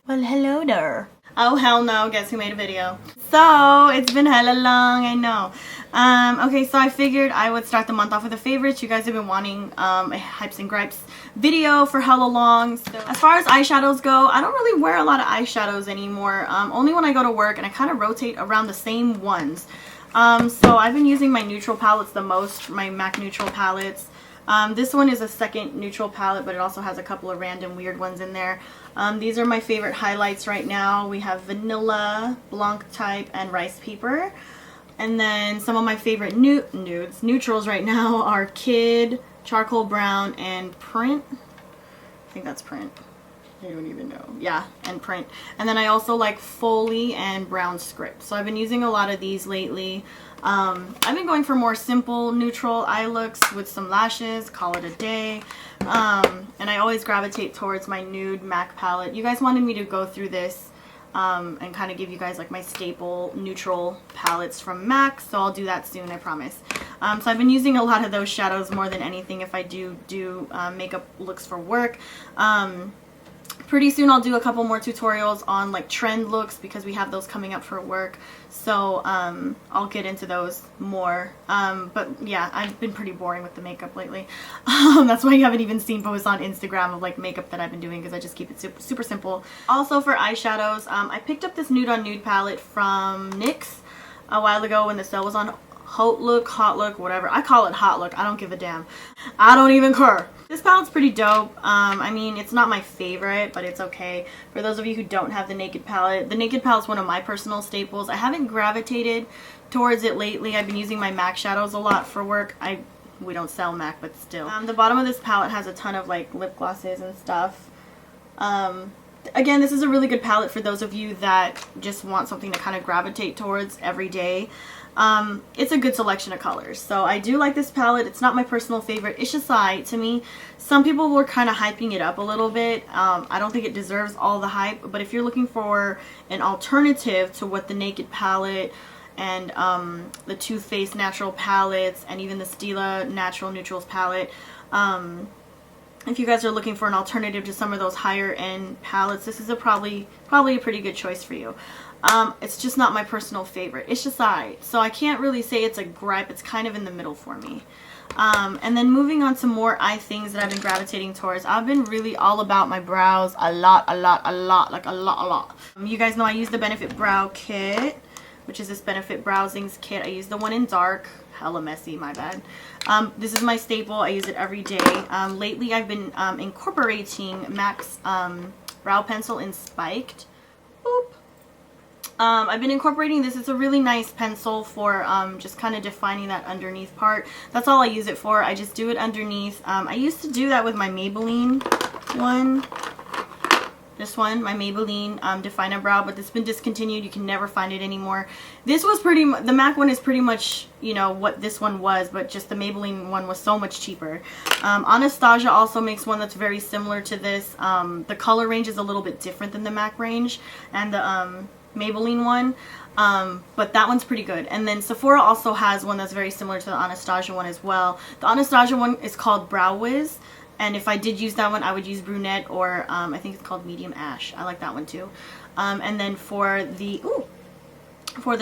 Well, hello there. Oh, hell no. Guess who made a video? So, it's been hella long, I know. Okay, so I figured I would start the month off with a favorites. You guys have been wanting a Hypes and Gripes video for hella long. So, as far as eyeshadows go, I don't really wear a lot of eyeshadows anymore. Only when I go to work, and I kind of rotate around the same ones. So, I've been using my neutral palettes the most, my MAC neutral palettes. This one is a second neutral palette, but it also has a couple of random weird ones in there. These are my favorite highlights right now. We have Vanilla, Blanc Type, and Rice Paper. And then some of my favorite neutrals right now are Kid, Charcoal Brown, and Print. I think that's Print. I don't even know. Yeah, and Print. And then I also like Foley and Brown Script. So I've been using a lot of these lately. I've been going for more simple neutral eye looks with some lashes, call it a day. And I always gravitate towards my nude MAC palette. You guys wanted me to go through this and kind of give you guys like my staple neutral palettes from MAC, so I'll do that soon, I promise. So I've been using a lot of those shadows more than anything if I do makeup looks for work. Pretty soon I'll do a couple more tutorials on like trend looks because we have those coming up for work. So I'll get into those more. But yeah, I've been pretty boring with the makeup lately. That's why you haven't even seen posts on Instagram of like makeup that I've been doing, because I just keep it super simple. Also for eyeshadows, I picked up this Nude on Nude palette from NYX a while ago when the sale was on. Hot look, whatever. I call it hot look. I don't give a damn. I don't even care. This palette's pretty dope. I mean, it's not my favorite, but it's okay. For those of you who don't have the Naked palette, the Naked palette's one of my personal staples. I haven't gravitated towards it lately. I've been using my MAC shadows a lot for work. We don't sell MAC, but still. The bottom of this palette has a ton of like lip glosses and stuff. Again, this is a really good palette for those of you that just want something to kind of gravitate towards every day. It's a good selection of colors. So I do like this palette. It's not my personal favorite. It's just to me. Some people were kind of hyping it up a little bit. I don't think it deserves all the hype, but if you're looking for an alternative to what the Naked palette and the Too Faced natural palettes and even the Stila natural neutrals palette, if you guys are looking for an alternative to some of those higher end palettes, this is probably a pretty good choice for you. It's just not my personal favorite. It's just alright. So I can't really say it's a gripe. It's kind of in the middle for me. And then moving on to more eye things that I've been gravitating towards. I've been really all about my brows a lot. Like a lot. You guys know I use the Benefit Brow Kit, which is this Benefit Browsings Kit. I use the one in dark. Hella messy, my bad. This is my staple. I use it every day. Lately I've been incorporating MAC's brow pencil in Spiked. Boop. I've been incorporating this. It's a really nice pencil for just kind of defining that underneath part. That's all I use it for. I just do it underneath. I used to do that with my Maybelline one. This one, my Maybelline Definer Brow, but it's been discontinued. You can never find it anymore. This was the MAC one is pretty much, you know, what this one was, but just the Maybelline one was so much cheaper. Anastasia also makes one that's very similar to this. The color range is a little bit different than the MAC range and the Maybelline one, but that one's pretty good. And then Sephora also has one that's very similar to the Anastasia one as well. The Anastasia one is called Brow Wiz, and if I did use that one, I would use Brunette, or I think it's called Medium Ash. I like that one too. And then for the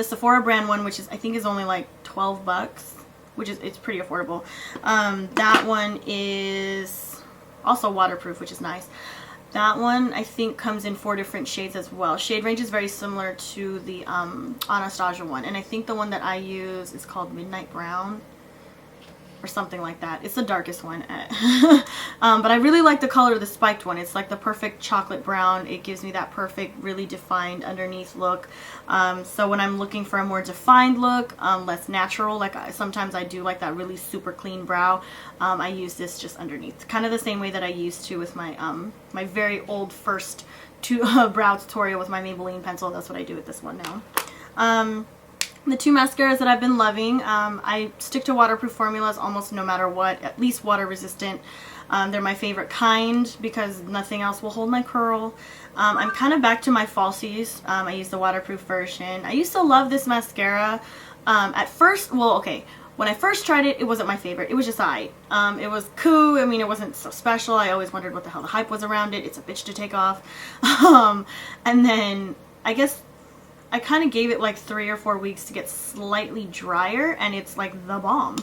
Sephora brand one, which I think is only like 12 bucks, which is, it's pretty affordable. That one is also waterproof, which is nice. That one, I think, comes in 4 different shades as well. Shade range is very similar to the Anastasia one. And I think the one that I use is called Midnight Brown or something like that. It's the darkest one. But I really like the color of the Spiked one. It's like the perfect chocolate brown. It gives me that perfect, really defined underneath look. So when I'm looking for a more defined look, less natural, like sometimes I do like that really super clean brow, I use this just underneath. Kind of the same way that I used to with my my very old first brow tutorial with my Maybelline pencil. That's what I do with this one now. The 2 mascaras that I've been loving, I stick to waterproof formulas almost no matter what, at least water resistant. They're my favorite kind because nothing else will hold my curl. I'm kind of back to my falsies. I use the waterproof version. I used to love this mascara. At first, well, okay, When I first tried it, it wasn't my favorite. It was just it was cool. I mean, it wasn't so special. I always wondered what the hell the hype was around it. It's a bitch to take off. And then I guess I kind of gave it like 3 or 4 weeks to get slightly drier, and it's like the bomb.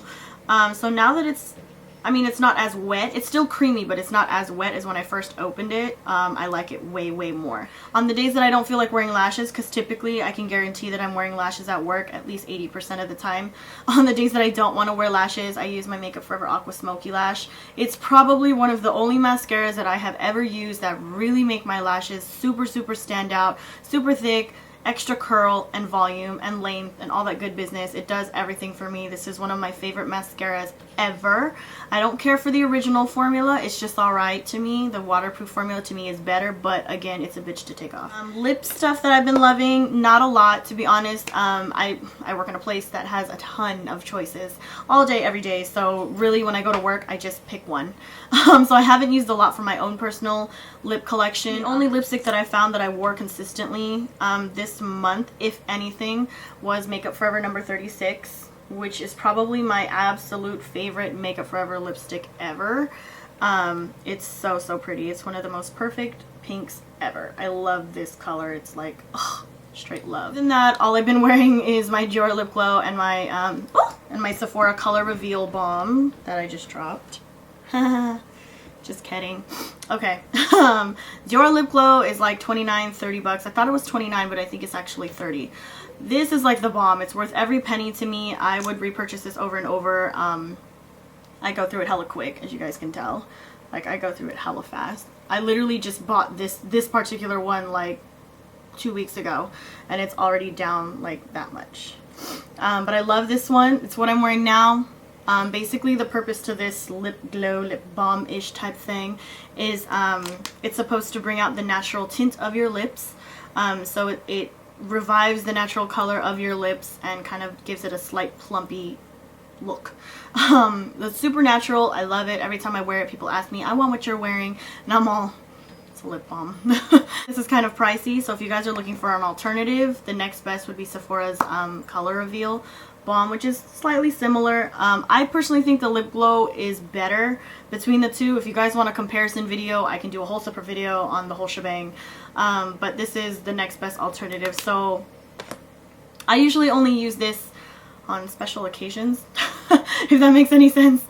So now that it's, I mean, it's not as wet. It's still creamy, but it's not as wet as when I first opened it. I like it way, way more. On the days that I don't feel like wearing lashes, because typically I can guarantee that I'm wearing lashes at work at least 80% of the time. On the days that I don't want to wear lashes, I use my Makeup Forever Aqua Smoky Lash. It's probably one of the only mascaras that I have ever used that really make my lashes super, super stand out, super thick, extra curl and volume and length and all that good business. It does everything for me. This is one of my favorite mascaras ever. I don't care for the original formula. It's just alright to me. The waterproof formula to me is better, but again, it's a bitch to take off. Lip stuff that I've been loving, not a lot to be honest. I work in a place that has a ton of choices all day, every day, so really when I go to work, I just pick one. So I haven't used a lot for my own personal lip collection. The only lipstick that I found that I wore consistently this month, if anything, was Makeup Forever number 36, which is probably my absolute favorite Makeup Forever lipstick ever. It's so, so pretty. It's one of the most perfect pinks ever. I love this color. It's like, ugh, straight love. Other than that, all I've been wearing is my Dior lip glow and my Sephora Color Reveal Balm that I just dropped. Just kidding. Okay. Dior lip glow is like $29-30 bucks. I thought it was 29, but I think it's actually 30. This is like the bomb. It's worth every penny to me. I would repurchase this over and over. I go through it hella quick, as you guys can tell. Like, I go through it hella fast. I literally just bought this particular one like 2 weeks ago, and it's already down like that much. But I love this one. It's what I'm wearing now. Basically the purpose to this lip glow, lip balm-ish type thing is it's supposed to bring out the natural tint of your lips. So it revives the natural color of your lips and kind of gives it a slight plumpy look. It's super natural. I love it. Every time I wear it, people ask me, I want what you're wearing, and I'm all, it's a lip balm. This is kind of pricey, so if you guys are looking for an alternative, the next best would be Sephora's Color Reveal Balm, which is slightly similar. I personally think the lip glow is better between the two. If you guys want a comparison video, I can do a whole separate video on the whole shebang. But this is the next best alternative. So I usually only use this on special occasions, if that makes any sense.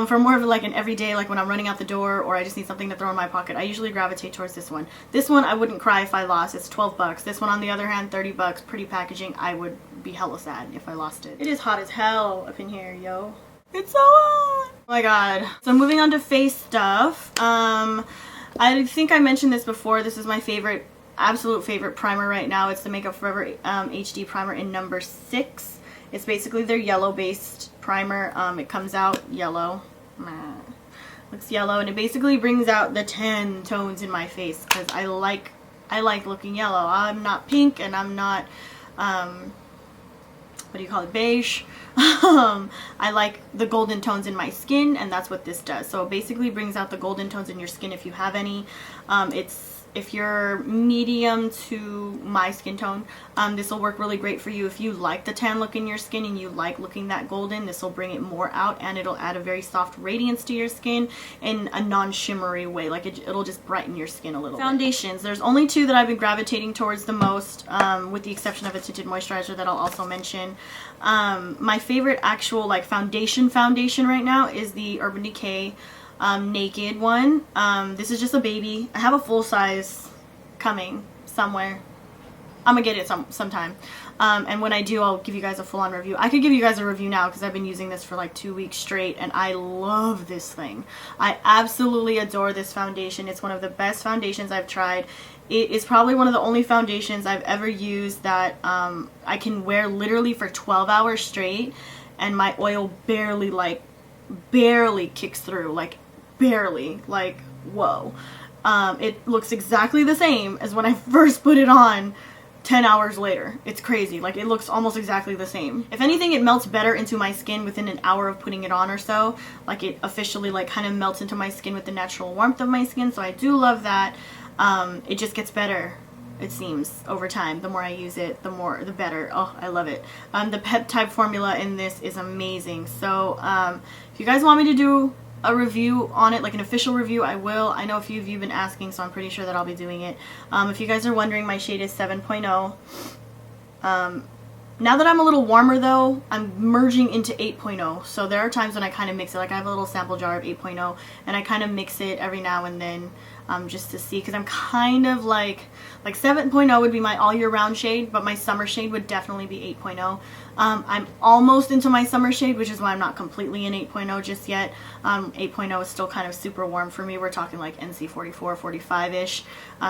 For more of like an everyday, like when I'm running out the door or I just need something to throw in my pocket, I usually gravitate towards this one. This one I wouldn't cry if I lost. It's 12 bucks. This one on the other hand, 30 bucks. Pretty packaging. I would be hella sad if I lost it. It is hot as hell up in here, yo. It's so hot. Oh my god. So moving on to face stuff. I think I mentioned this before. This is my favorite, absolute favorite primer right now. It's the Makeup Forever HD primer in number 6. It's basically their yellow based primer. It comes out yellow. Looks yellow, and it basically brings out the 10 tones in my face because I like looking yellow. I'm not pink and I'm not what do you call it, beige. I like the golden tones in my skin, and that's what this does. So it basically brings out the golden tones in your skin if you have any. If you're medium to my skin tone, this will work really great for you. If you like the tan look in your skin and you like looking that golden, this will bring it more out, and it'll add a very soft radiance to your skin in a non-shimmery way. Like it'll just brighten your skin a little bit. Foundations. There's only two that I've been gravitating towards the most, with the exception of a tinted moisturizer that I'll also mention. My favorite actual like foundation right now is the Urban Decay Naked one. This is just a baby. I have a full size coming somewhere. I'm gonna get it sometime. And when I do, I'll give you guys a full-on review. I could give you guys a review now because I've been using this for like 2 weeks straight, and I love this thing. I absolutely adore this foundation. It's one of the best foundations I've tried. It is probably one of the only foundations I've ever used that I can wear literally for 12 hours straight, and my oil barely kicks through, like barely, like whoa. It looks exactly the same as when I first put it on 10 hours later. It's crazy. Like, it looks almost exactly the same. If anything, it melts better into my skin within an hour of putting it on or so. Like, it officially like kind of melts into my skin with the natural warmth of my skin, so I do love that. It just gets better it seems, over time. The more I use it, the better. Oh, I love it. The peptide formula in this is amazing. So if you guys want me to do a review on it, like an official review, I will. I know a few of you have been asking, so I'm pretty sure that I'll be doing it. If you guys are wondering, my shade is 7.0. Now that I'm a little warmer though, I'm merging into 8.0. So there are times when I kind of mix it. Like I have a little sample jar of 8.0 and I kind of mix it every now and then just to see, because I'm kind of like 7.0 would be my all year round shade, but my summer shade would definitely be 8.0. I'm almost into my summer shade, which is why I'm not completely in 8.0 just yet. 8.0 is still kind of super warm for me. We're talking like NC 44, 45-ish.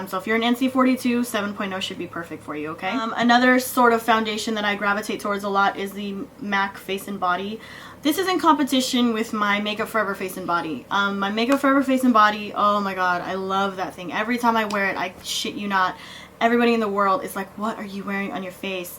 So if you're an NC 42, 7.0 should be perfect for you, okay? Another sort of foundation that I gravitate towards a lot is the MAC Face and Body. This is in competition with my Makeup Forever Face and Body. My Makeup Forever Face and Body, oh my god, I love that thing. Every time I wear it, I shit you not, everybody in the world is like, what are you wearing on your face?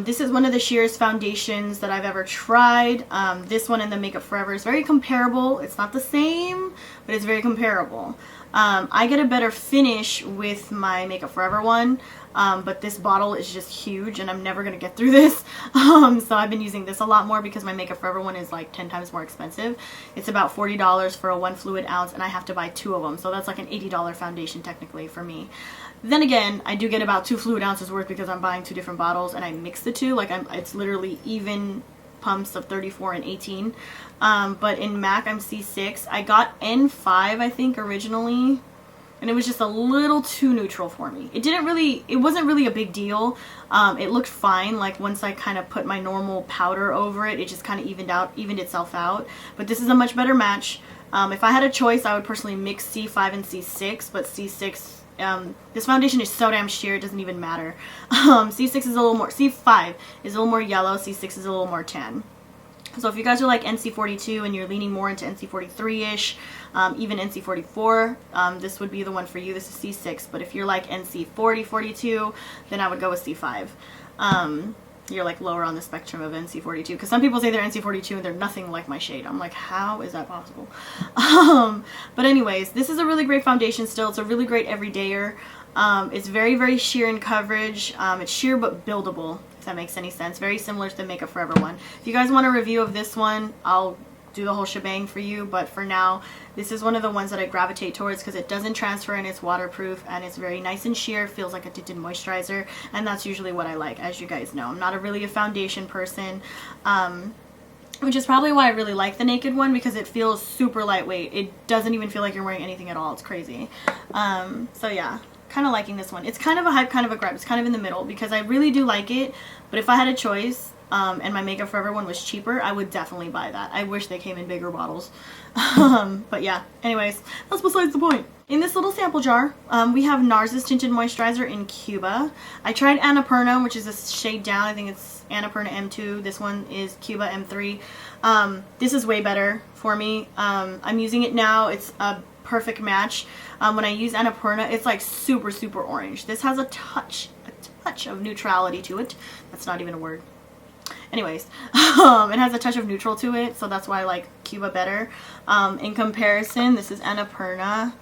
This is one of the sheerest foundations that I've ever tried. This one and the Makeup Forever is very comparable. It's not the same, but it's very comparable. I get a better finish with my Makeup Forever one, but this bottle is just huge and I'm never going to get through this. So I've been using this a lot more because my Makeup Forever one is like 10 times more expensive. It's about $40 for a 1 fluid ounce and I have to buy 2 of them. So that's like an $80 foundation technically for me. Then again, I do get about 2 fluid ounces worth because I'm buying 2 different bottles and I mix the two. Like it's literally even pumps of 34 and 18. But in MAC, I'm C6. I got N5, I think, originally, and it was just a little too neutral for me. It wasn't really a big deal. It looked fine. Like once I kind of put my normal powder over it, it just kind of evened itself out. But this is a much better match. If I had a choice, I would personally mix C5 and C6, but C6, this foundation is so damn sheer, it doesn't even matter. C5 is a little more yellow, C6 is a little more tan. So if you guys are like NC42 and you're leaning more into NC43-ish, even NC44, this would be the one for you. This is C6, but if you're like NC40, 42, then I would go with C5. You're like lower on the spectrum of NC42, because some people say they're NC42 and they're nothing like my shade. I'm like, how is that possible? But anyways, this is a really great foundation still. It's a really great everydayer. It's very, very sheer in coverage. It's sheer but buildable, if that makes any sense. Very similar to the Makeup Forever one. If you guys want a review of this one, I'll do the whole shebang for you, but for now, this is one of the ones that I gravitate towards because it doesn't transfer and it's waterproof and it's very nice and sheer, feels like a tinted moisturizer, and that's usually what I like, as you guys know. I'm not really a foundation person, which is probably why I really like the Naked one, because it feels super lightweight. It doesn't even feel like you're wearing anything at all. It's crazy. So yeah, kind of liking this one. It's kind of a hype, kind of a gripe. It's kind of in the middle because I really do like it, but if I had a choice, and my Makeup Forever one was cheaper, I would definitely buy that. I wish they came in bigger bottles. But yeah, anyways, that's besides the point. In this little sample jar, we have NARS's Tinted Moisturizer in Cuba. I tried Annapurna, which is a shade down. I think it's Annapurna M2. This one is Cuba M3. This is way better for me. I'm using it now. It's a perfect match. When I use Annapurna, it's like super, super orange. This has a touch of neutrality to it. That's not even a word. Anyways, it has a touch of neutral to it, so that's why I like Cuba better. In comparison, this is Annapurna,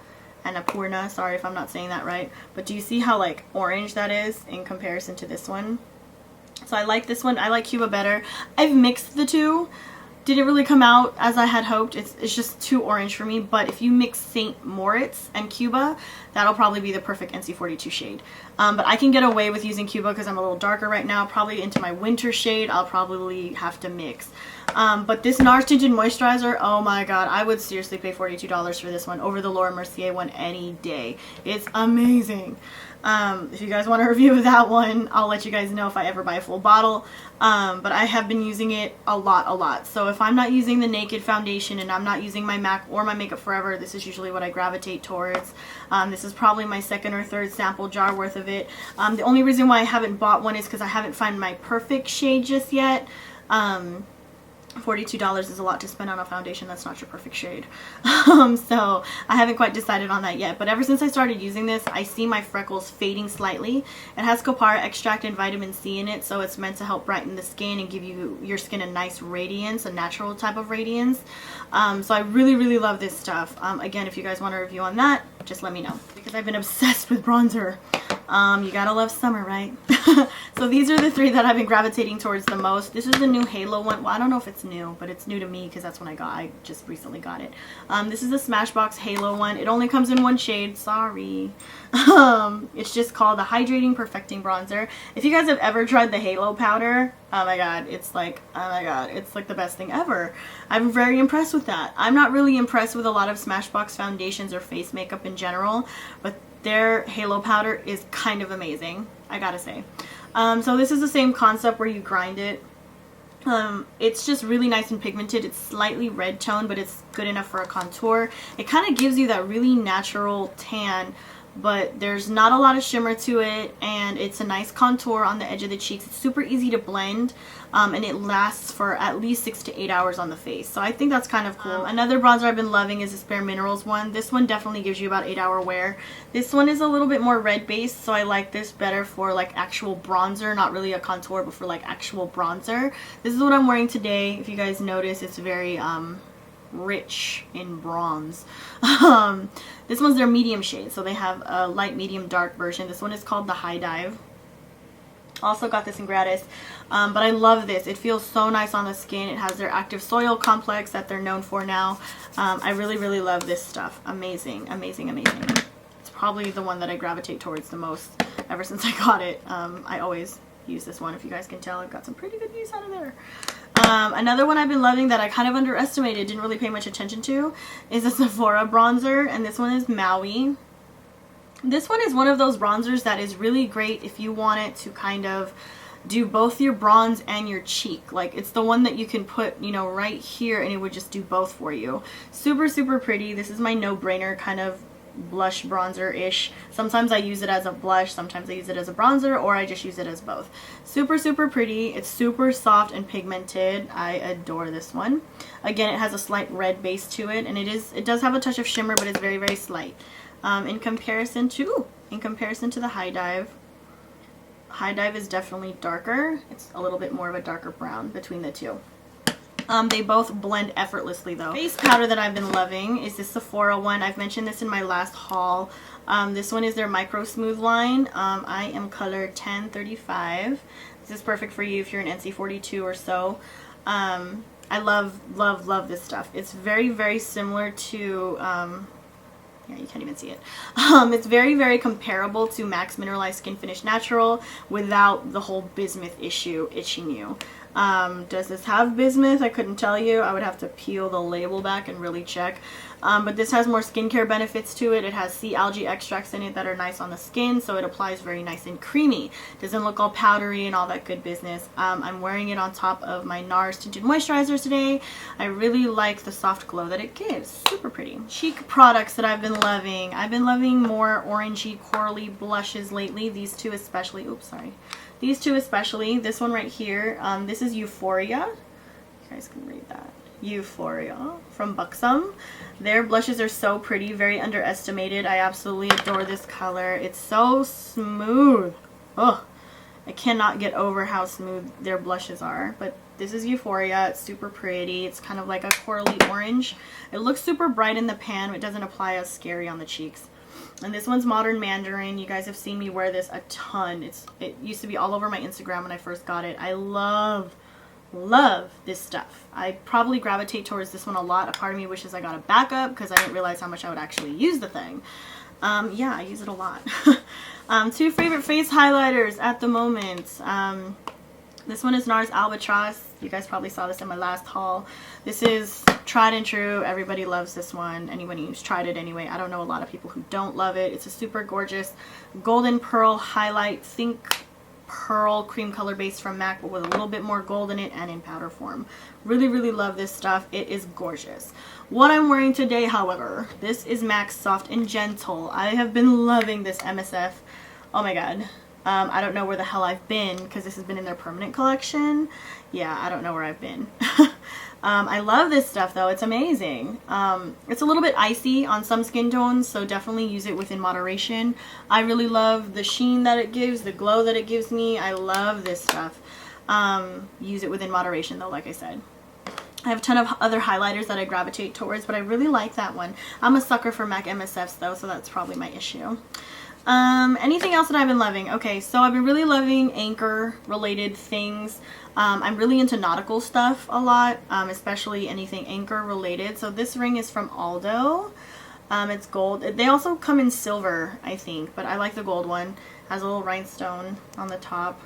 sorry if I'm not saying that right, but do you see how like orange that is in comparison to this one? So I like this one. I like Cuba better. I've mixed the two. Didn't really come out as I had hoped. It's just too orange for me, but if you mix St. Moritz and Cuba, that'll probably be the perfect NC42 shade. But I can get away with using Cuba because I'm a little darker right now. Probably into my winter shade, I'll probably have to mix. But this NARS Tinted Moisturizer, oh my god, I would seriously pay $42 for this one over the Laura Mercier one any day. It's amazing. If you guys want a review of that one, I'll let you guys know if I ever buy a full bottle. But I have been using it a lot. So if I'm not using the Naked foundation and I'm not using my MAC or my Makeup Forever, this is usually what I gravitate towards. This is probably my second or third sample jar worth of it. The only reason why I haven't bought one is because I haven't found my perfect shade just yet. $42 is a lot to spend on a foundation that's not your perfect shade. So I haven't quite decided on that yet, but ever since I started using this, I see my freckles fading slightly. It has copara extract and vitamin C in it, so it's meant to help brighten the skin and give your skin a nice radiance, a natural type of radiance. So I really love this stuff. Again, if you guys want a review on that, just let me know, because I've been obsessed with bronzer. You gotta love summer, right? So these are the three that I've been gravitating towards the most. This is the new Halo one. Well, I don't know if it's new, but it's new to me because that's when I just recently got it. This is the Smashbox Halo one. It only comes in one shade. Sorry. It's just called the Hydrating Perfecting Bronzer. If you guys have ever tried the Halo powder, oh my god, it's like, oh my god, it's like the best thing ever. I'm very impressed with that. I'm not really impressed with a lot of Smashbox foundations or face makeup in general, but their Halo powder is kind of amazing, I gotta say. So this is the same concept where you grind it. It's just really nice and pigmented. It's slightly red tone, but it's good enough for a contour. It kind of gives you that really natural tan, but there's not a lot of shimmer to it, and it's a nice contour on the edge of the cheeks. It's super easy to blend, and it lasts for at least 6 to 8 hours on the face. So I think that's kind of cool. Another bronzer I've been loving is this Bare Minerals one. This one definitely gives you about 8-hour wear. This one is a little bit more red based, so I like this better for like actual bronzer, not really a contour, but for like actual bronzer. This is what I'm wearing today. If you guys notice, it's very rich in bronze. This one's their medium shade, so they have a light, medium, dark version. This one is called the High Dive. Also got this in gratis, but I love this. It feels so nice on the skin. It has their active soil complex that they're known for now. I really, really love this stuff. Amazing, amazing, amazing. It's probably the one that I gravitate towards the most ever since I got it. I always use this one. If you guys can tell, I've got some pretty good use out of there. Another one I've been loving that I kind of underestimated, didn't really pay much attention to, is a Sephora bronzer, and this one is Maui. This one is one of those bronzers that is really great if you want it to kind of do both your bronze and your cheek. Like, it's the one that you can put, you know, right here, and it would just do both for you. Super, super pretty. This is my no-brainer kind of blush bronzer-ish. Sometimes I use it as a blush, sometimes I use it as a bronzer, or I just use it as both. Super, super pretty. It's super soft and pigmented. I adore this one. Again, it has a slight red base to it, and it does have a touch of shimmer, but it's very, very slight. In comparison to the High Dive. High Dive is definitely darker. It's a little bit more of a darker brown between the two. They both blend effortlessly though. Face powder that I've been loving is this Sephora one. I've mentioned this in my last haul. This one is their Micro Smooth line. I am color 1035. This is perfect for you if you're an NC42 or so. I love, love, love this stuff. It's very, very similar to... yeah, you can't even see it. It's very, very comparable to MAC's Mineralized Skin Finish Natural without the whole bismuth issue itching you. Does this have bismuth? I couldn't tell you. I would have to peel the label back and really check. But this has more skincare benefits to it. It has sea algae extracts in it that are nice on the skin, so it applies very nice and creamy. Doesn't look all powdery and all that good business. I'm wearing it on top of my NARS Tinted Moisturizers today. I really like the soft glow that it gives. Super pretty. Cheek products that I've been loving. I've been loving more orangey, corally blushes lately. These two especially. Oops, sorry. These two especially. This one right here. This is Euphoria. You guys can read that. Euphoria from Buxom. Their blushes are so pretty, very underestimated. I absolutely adore this color. It's so smooth. Oh, I cannot get over how smooth their blushes are. But this is Euphoria. It's super pretty. It's kind of like a corally orange. It looks super bright in the pan, but it doesn't apply as scary on the cheeks. And this one's Modern Mandarin. You guys have seen me wear this a ton. It used to be all over my Instagram when I first got it. I love this stuff. I probably gravitate towards this one a lot. A part of me wishes I got a backup because I didn't realize how much I would actually use the thing. Yeah, I use it a lot. Two favorite face highlighters at the moment. This one is NARS Albatross. You guys probably saw this in my last haul. This is tried and true. Everybody loves this one. Anyone who's tried it anyway. I don't know a lot of people who don't love it. It's a super gorgeous golden pearl highlight. Think pearl cream color base from MAC, but with a little bit more gold in it and in powder form. Really, really love this stuff. It is gorgeous. What I'm wearing today, however, this is MAC's Soft and Gentle. I have been loving this MSF. Oh my god. I don't know where the hell I've been because this has been in their permanent collection. Yeah, I don't know where I've been. I love this stuff though. It's amazing. It's a little bit icy on some skin tones, so definitely use it within moderation. I really love the sheen that it gives, the glow that it gives me. I love this stuff. Use it within moderation though, like I said. I have a ton of other highlighters that I gravitate towards, but I really like that one. I'm a sucker for MAC MSFs though, so that's probably my issue. Anything else that I've been loving? Okay, so I've been really loving anchor related things. I'm really into nautical stuff a lot, especially anything anchor related. So this ring is from Aldo. It's gold. They also come in silver, I think, but I like the gold one. Has a little rhinestone on the top.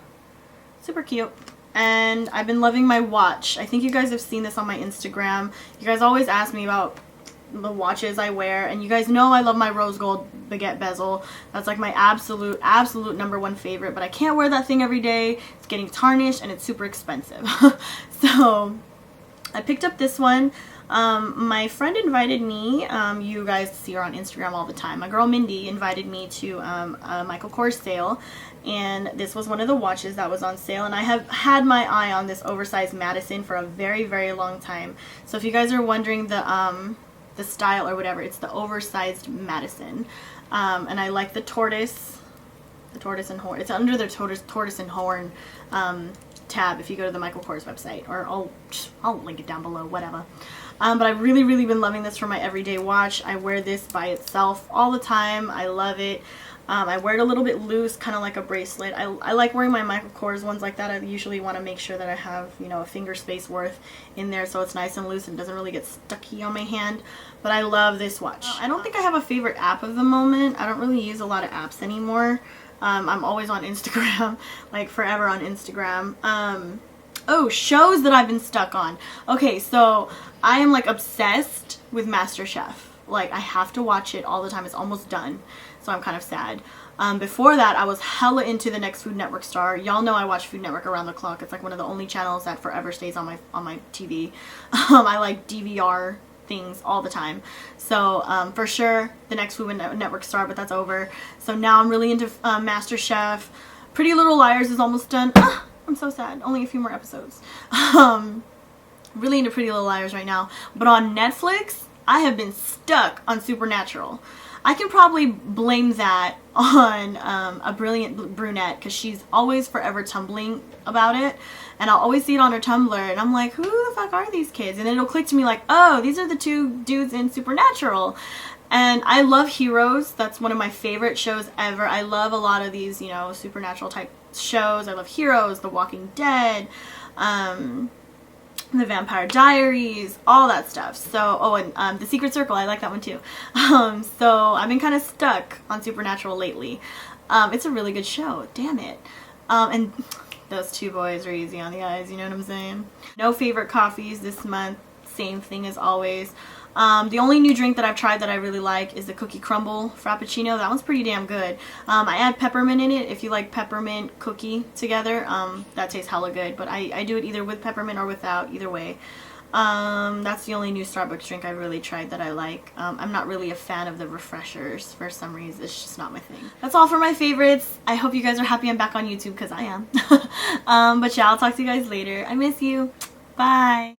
Super cute. And I've been loving my watch. I think you guys have seen this on my Instagram. You guys always ask me about the watches I wear, and you guys know I love my rose gold baguette bezel. That's like my absolute #1 favorite, but I can't wear that thing every day. It's getting tarnished and it's super expensive. So I picked up this one. My friend invited me, you guys see her on Instagram all the time, my girl Mindy invited me to a Michael Kors sale, and this was one of the watches that was on sale, and I have had my eye on this oversized Madison for a very, very long time. So if you guys are wondering the style or whatever, it's the oversized Madison, and I like the tortoise and horn. It's under the tortoise and horn tab if you go to the Michael Kors website, or I'll link it down below, whatever. But I've really, really been loving this for my everyday watch. I wear this by itself all the time. I love it. I wear it a little bit loose, kind of like a bracelet. I like wearing my Michael Kors ones like that. I usually want to make sure that I have, you know, a finger space worth in there so it's nice and loose and doesn't really get stucky on my hand. But I love this watch. I don't think I have a favorite app of the moment. I don't really use a lot of apps anymore. I'm always on Instagram, like forever on Instagram. Oh, shows that I've been stuck on. Okay, so I am like obsessed with MasterChef. Like, I have to watch it all the time. It's almost done, so I'm kind of sad. Before that, I was hella into the next Food Network star. Y'all know I watch Food Network around the clock. It's like one of the only channels that forever stays on my TV. I like DVR things all the time. So for sure, the next Food Network star, but that's over. So now I'm really into MasterChef. Pretty Little Liars is almost done. I'm so sad. Only a few more episodes. Really into Pretty Little Liars right now. But on Netflix, I have been stuck on Supernatural. I can probably blame that on a brilliant brunette, because she's always forever tumbling about it, and I'll always see it on her Tumblr, and I'm like, who the fuck are these kids? And then it'll click to me like, oh, these are the two dudes in Supernatural. And I love Heroes. That's one of my favorite shows ever. I love a lot of these, you know, supernatural type shows. I love Heroes, The Walking Dead, The Vampire Diaries, all that stuff. So, oh, and The Secret Circle, I like that one too. So I've been kind of stuck on Supernatural lately. It's a really good show, damn it. And those two boys are easy on the eyes, you know what I'm saying? No favorite coffees this month, same thing as always. The only new drink that I've tried that I really like is the Cookie Crumble Frappuccino. That one's pretty damn good. I add peppermint in it. If you like peppermint cookie together, that tastes hella good. But I do it either with peppermint or without, either way. That's the only new Starbucks drink I've really tried that I like. I'm not really a fan of the refreshers for some reason. It's just not my thing. That's all for my favorites. I hope you guys are happy I'm back on YouTube, because I am. But yeah, I'll talk to you guys later. I miss you. Bye.